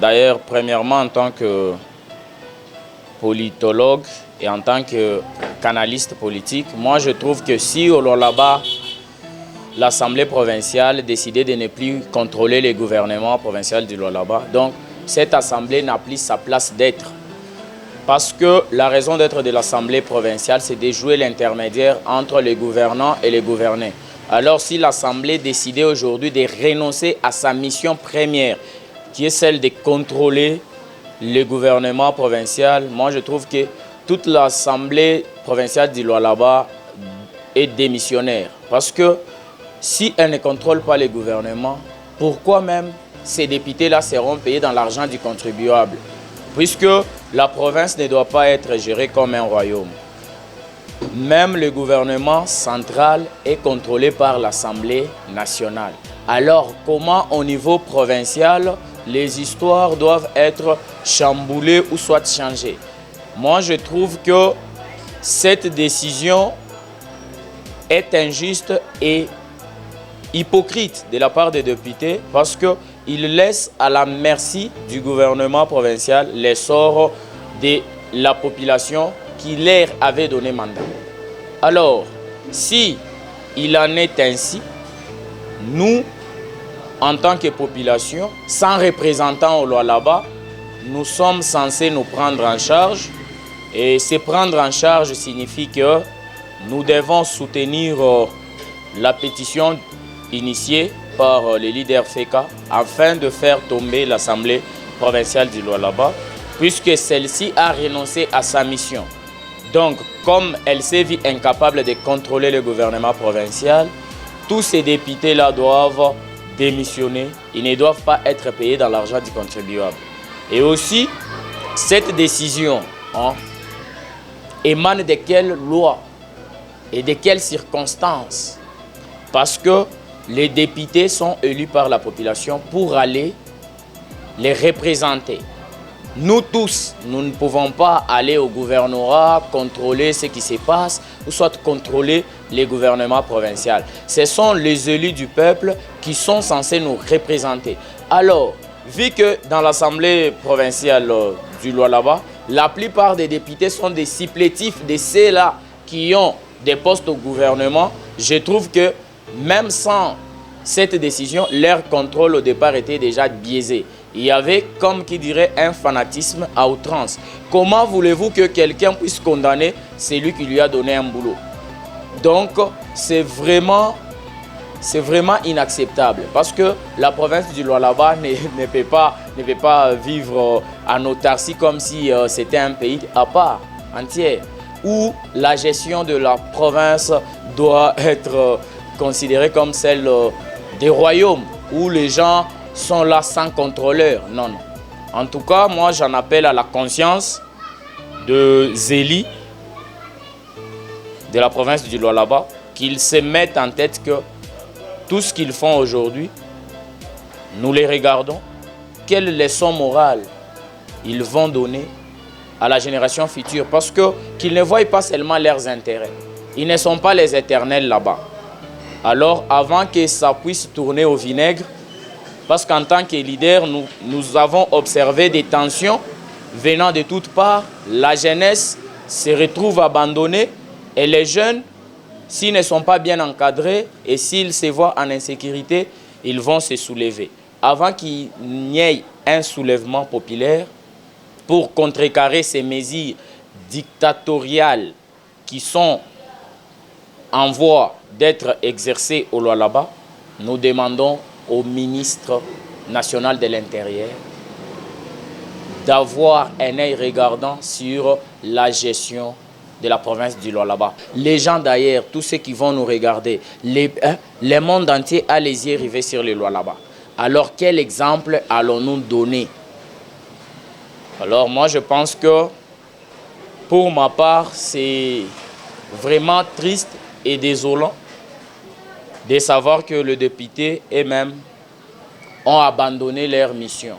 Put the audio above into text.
D'ailleurs, premièrement, en tant que politologue et en tant que canaliste politique, moi je trouve que si au Lualaba, l'Assemblée provinciale décidait de ne plus contrôler les gouvernements provinciaux du Lualaba, donc cette Assemblée n'a plus sa place d'être. Parce que la raison d'être de l'Assemblée provinciale, c'est de jouer l'intermédiaire entre les gouvernants et les gouvernés. Alors si l'Assemblée décidait aujourd'hui de renoncer à sa mission première, qui est celle de contrôler le gouvernement provincial, moi je trouve que toute l'Assemblée provinciale du Lualaba est démissionnaire. Parce que si elle ne contrôle pas les gouvernements, pourquoi même ces députés-là seront payés dans l'argent du contribuable? Puisque la province ne doit pas être gérée comme un royaume. Même le gouvernement central est contrôlé par l'Assemblée nationale. Alors, comment au niveau provincial, les histoires doivent être chamboulées ou soit changées? Moi, je trouve que cette décision est injuste et hypocrite de la part des députés parce qu'ils laissent à la merci du gouvernement provincial l'essor de la population qui leur avait donné mandat. Alors, si il en est ainsi, nous, en tant que population, sans représentant au Lualaba, nous sommes censés nous prendre en charge. Et se prendre en charge signifie que nous devons soutenir la pétition initiée par les leaders FECA afin de faire tomber l'Assemblée provinciale du Lualaba, puisque celle-ci a renoncé à sa mission. Donc, comme elle s'est vue incapable de contrôler le gouvernement provincial, tous ces députés-là doivent démissionner. Ils ne doivent pas être payés dans l'argent du contribuable. Et aussi, cette décision émane de quelles lois et de quelles circonstances? Parce que les députés sont élus par la population pour aller les représenter. Nous tous, nous ne pouvons pas aller au gouvernorat, contrôler ce qui se passe, ou soit contrôler les gouvernements provinciaux. Ce sont les élus du peuple qui sont censés nous représenter. Alors, vu que dans l'Assemblée provinciale du Lualaba, la plupart des députés sont des supplétifs de ceux-là qui ont des postes au gouvernement, je trouve que même sans cette décision, leur contrôle au départ était déjà biaisé. Il y avait, comme qui dirait, un fanatisme à outrance. Comment voulez-vous que quelqu'un puisse condamner celui qui lui a donné un boulot? Donc, c'est vraiment inacceptable. Parce que la province du Lualaba ne peut pas vivre en autarcie comme si c'était un pays à part, entier, où la gestion de la province doit être considérée comme celle des royaumes, où les gens sont là sans contrôleur. Non, non. En tout cas, moi, j'en appelle à la conscience de Zélie, de la province du Lualaba, qu'ils se mettent en tête que tout ce qu'ils font aujourd'hui, nous les regardons. Quelle leçon morale ils vont donner à la génération future? Parce qu'ils ne voient pas seulement leurs intérêts. Ils ne sont pas les éternels là-bas. Alors, avant que ça puisse tourner au vinaigre, parce qu'en tant que leader, nous avons observé des tensions venant de toutes parts. La jeunesse se retrouve abandonnée et les jeunes, s'ils ne sont pas bien encadrés et s'ils se voient en insécurité, ils vont se soulever. Avant qu'il n'y ait un soulèvement populaire pour contrecarrer ces mesures dictatoriales qui sont en voie d'être exercées au Lualaba, nous demandons au ministre national de l'Intérieur d'avoir un œil regardant sur la gestion de la province du Lualaba. Les gens d'ailleurs, tous ceux qui vont nous regarder, le monde entier a les yeux rivés sur le Lualaba. Alors quel exemple allons-nous donner? Alors moi je pense que pour ma part c'est vraiment triste et désolant de savoir que les députés eux-mêmes ont abandonné leur mission.